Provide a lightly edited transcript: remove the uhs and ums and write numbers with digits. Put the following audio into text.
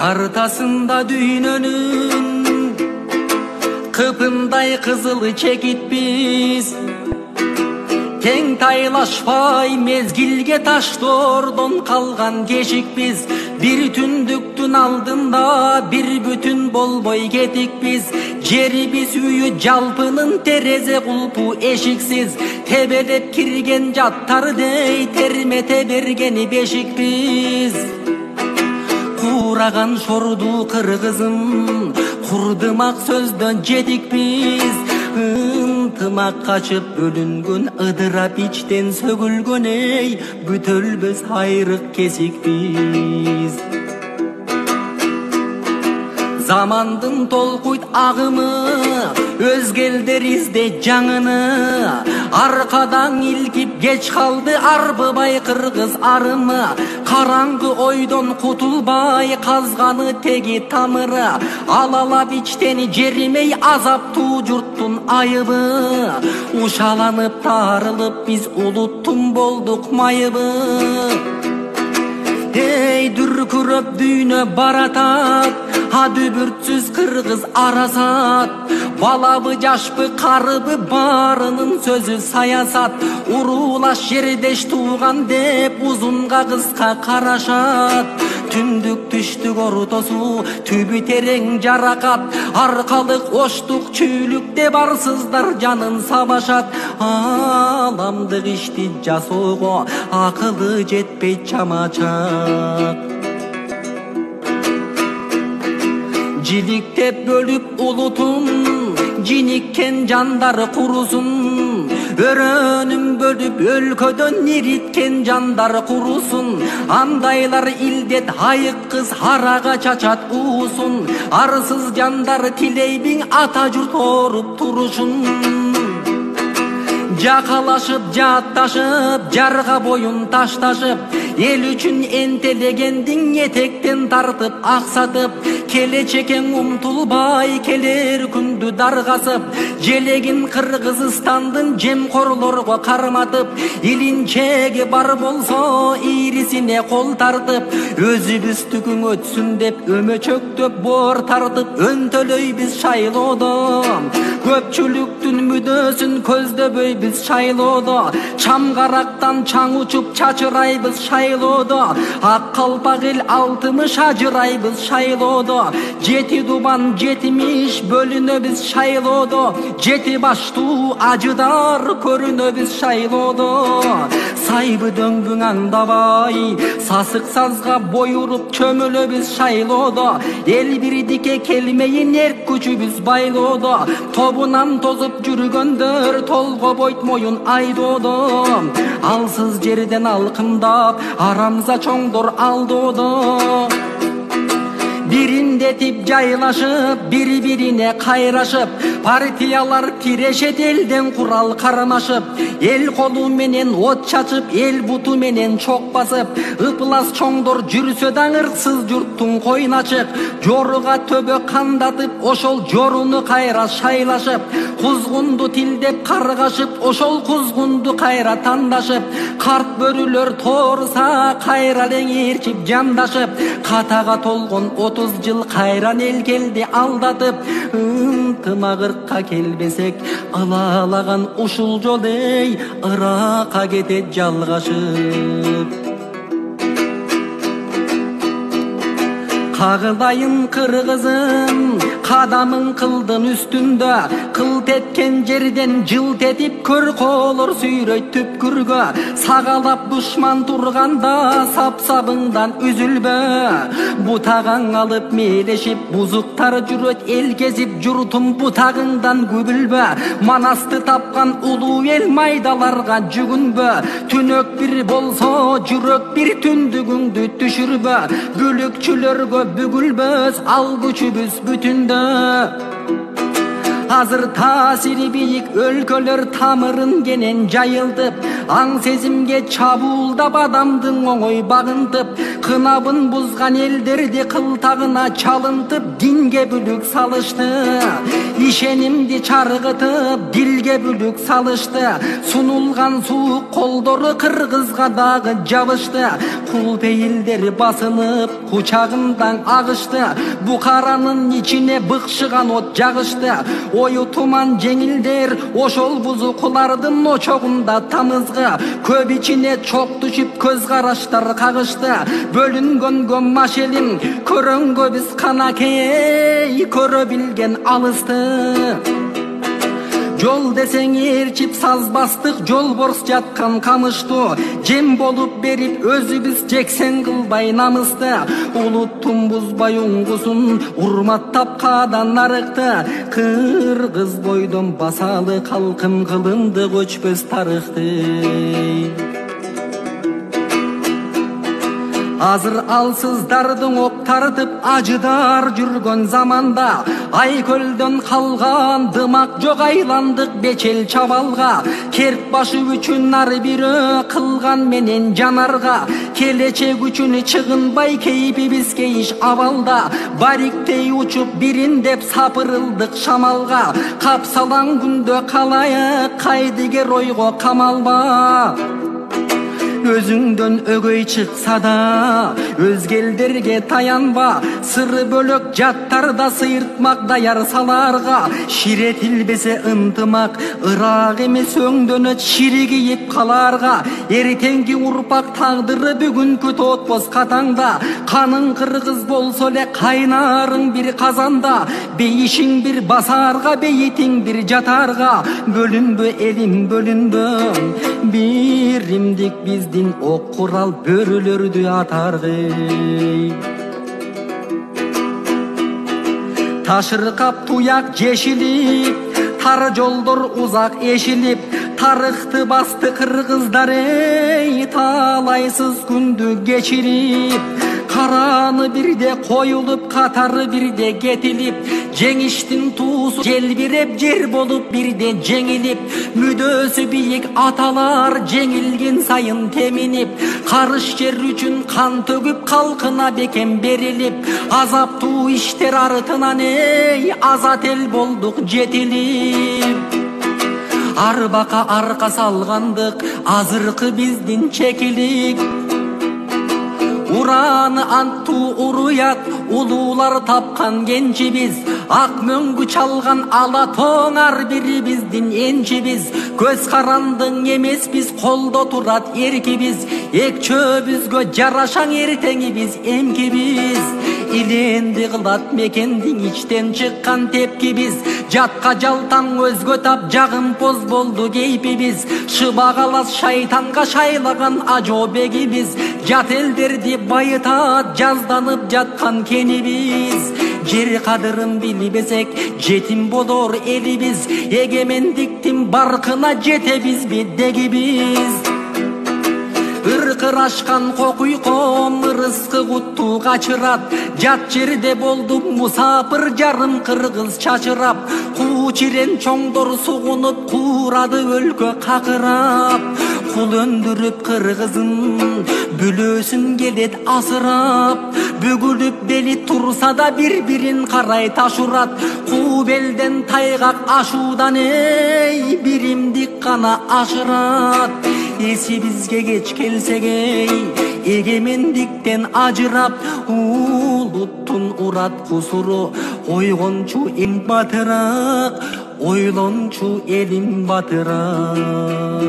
Kartasında düğününün kıpınday kızılı çekit biz. Teң taylaşpay mezgilge taştordan kalgan keşik biz. Bir tündüktün aldında bir bütün bolboy ketik biz. Jeribis üyü jalpının tereze kulpu eşiksiz. Tebelep kirgen jattar dey termete bergeni beşik biz. Kuragan şordu kırgızım, kurdımak sözdön jedik biz. Ынтымак качып бөлүнгөн ыдырап ичтен сөгүлгөн эй бүтөлбөс айрык кесикпиз. Замандын толкуйт агымы өзгелдер изде жаңыны. Аркадан илкип кеч калды арбыбай кыргыз арымы. Караңгы ойдон кутулбай казганы теги тамыры. Алалап ичтени жеримей азаптуу журттун айыбы. Ушаланып тарылып биз улуттун болдук майыбы. Эй дүркүрөп дүйнө баратат, дүбүртсүз кыргыз арасат. Балабы жашпы карыбы барынын сөзү саясат. Уруулаш жердеш тууган деп узунга кыска карашат. Түндүк түштүк ортосу түбү терең жаракат. Аркалык оштук чүйлүкте барсыздар жанын сабашат. Аламдык ишти жасоого акылы жетпей чамачат. Жиликтеп бөлүп улутун жиниккен жандары курусун. Өрөнүн бөлүп өлкөдөн ириткен жандары курусун. Андайлар илдет айык кыз арага чачат уусун. Арсыз жандар тилейбиң ата журт оруп турушун. Жакалашып жаатташып жарга боюн ташташып. Эл үчүн энтелегендиң этектен тартып аксатып. Келечекең умтулбай келер күндү даргасып. Желегин Кыргызстандын жемкорлорго карматып. Илинчеги бар болсо ирисине кол тартып. Өзүбүздүкүң өтсүн деп өмөчөктөп боор тартып. Өнтөлөйбүз шайлоодо көпчүлүктүн мүдөөсүн көздөбөйбүз шайлоодо. Чамгарактан чаң учуп чачырайбыз шайлоодо. Ак калпак эл алтымыш ажырайбыз шайлоодо. Жети дубан жетимиш бөлүнөбүз шайлоодо. Жети баштуу ажыдар көрүнөбүз шайлоодо. Сайбы дөңбүң аңдабай сасык сазга бойуруп чөмүлөбүз шайлоодо. Эл бирдикке келмейин эрк күчүбүз байлоодо. Тобунан тозуп жүргөндөр толгобойт моюн айдоодо. Алсыз жерден алкындап арамза чоңдор алдоодо. Бириндетип жайлашып, бири-бирине кайрашып. Партиялар тирешет элден курал кармашып. Эл колу менен от чачып, эл буту менен чок басып. Ыплас чоңдор жүрсө да ырксыз журттун койуна ачык. Жоруга төбө кандатып, ошол жоруну кайра шайлашып. Кузгунду тилдеп каргашып, ошол кузгунду кайра тандашып. Карт бөрүлөр торса кайра леңирчип жамдашып. Катага толгон 30 жыл кайран эл келди алдатып. Ынтымак ыркка келбесек алалаган ушул жол эй Ыракка кетет жалгашып. Кагылайын кыргызым кадамын кылдын үстүндө. Кылт эткен жерден жылт этип көр колор сүйрөйт түпкүргө. Сагалап душман турганда сап-сабыңдан үзүлбө. Бутагаң алып мелешип бузуктар жүрөт эл кезип. Журтум бутагыңдан күбүлбө. Манасты тапкан улуу эл майдаларга жүгүнбө. Түнөк бир болсо жүрөк бир түндүгүңдү түшүрбө. Бүлүкчүлөргө бүгүлбөз ал күчүбүз бүтүндө. Азыр таасири бийик өлкөлөр тамырын кенен жайылтып, аң сезимге чабуулдап адамдын оңой багынтып, кынабын бузган элдерди кылтагына чалынтып, динге бүлүк салышты. Ишенимди чаргытып, дилге бүлүк салышты. Сунулган суук колдору кыргызга дагы жабышты. Кул пейилдер басынып, кучагымдан агышты. Букаранын ичине быкшыган от жагышты. Ою туман жеңилдер, ошол бузукулардын очогунда тамызгы. Көп ичине чок түшүп, көз караштар кагышты. Бөлүнгөнгө машелим, көрөнгө биз канакей, көрө билген алысты. Жол десең ээрчип саз бастык, жолборс жаткан камышту. Жем болуп берип өзүбүз жексен кылбай намысты. Улуттун бузбай уңгусун урматтап каадан нарыкты. Кыргыз бойдон басалы калкым кылынды көчпөс тарыхты. Азыр алсыздардын ок тартып ажыдар жүргөн заманда, Айкөлдөн калган дымак жок айландык бечел чабалга. Керт башы үчүн ар бирөө кылган менен жанарга. Келечек үчүн чыгынбай кейпибизге иш абалда. Бариктей учуп бириндеп сапырылдык шамалга. Капсалаң күндө калайык кайдыгер ойго камалба. Өзүңдөн өгөй чыкса да, өзге элдерге таянба. Сыры бөлөк жаттарда сыйыртмак даяр саларга. Ширетилбесе ынтымак, ырак эмес өңдөнөт ширигиип каларга. Эртеңки урпак тагдыры бүгүнкү тотпос катаңда. Каның кыргыз болсо эле кайнарың бир казанда. Бейишиң бир басарга, бейитиң бир жатарга. Бөлүнбө элим бөлүнбө, биримдик биз ок курал бөрүлөрдү атаргы. Ташыркап туяк жешилип, тар жолдор узак эшилип, тарыхты басты кыргыздар талайсыз күндү кечирип. Караны бирде коюлуп, катары бирде кетилип, жеңиштин туусу желбиреп жер болуп бирде жеңилип. Мүдөөсү бийик аталар жеңилген сайын теминип, карыш жер үчүн кан төгүп калкына бекем берилип. Азаптуу иштер артынан азат эл болдук жетилип. Арбака арка салгандык азыркы биздин чекилик. Ураны антуу уруят улуулар тапкан кенчибиз. Ак мөңгү чалган ала тоң ар бири биздин энчибиз. Көз карандың эмеспиз, колдо турат эркибиз. Экчөөбүзгө жарашаң эртеңибиз эмкибиз. Иленди кылат мекендин ичтен чыккан тепкибиз. Жатка жалтаң өзгө тап жагымпоз болду кейпибиз. Шыбагалас шайтанга шайлаган ажообегибиз. Жат элдерди байытат жазданып жаткан кенибиз. Жер кадырын билбесек жетим болор элибиз. Эгемендиктин баркына жетебизби дегибиз. Ыркырашкан кокуйком ырыскы кутту качырат. Жат жерде болду мусапыр жарым кыргыз чачырап. Куу чирен чоңдор сугунуп куурады өлкө какырап. Кул өндүрүп кыргызын бүлөөсүн келет асырап. Бүгүлүп бели турса да бир-бирин карай ташурат. Куу белден тайгак ашуудан биримдик гана ашырат. Эсибизге кеч келсек эгемендиктен ажырап. Улуттун урат кусуру ойгончу эң батыраак, ойлончу элим батыраак.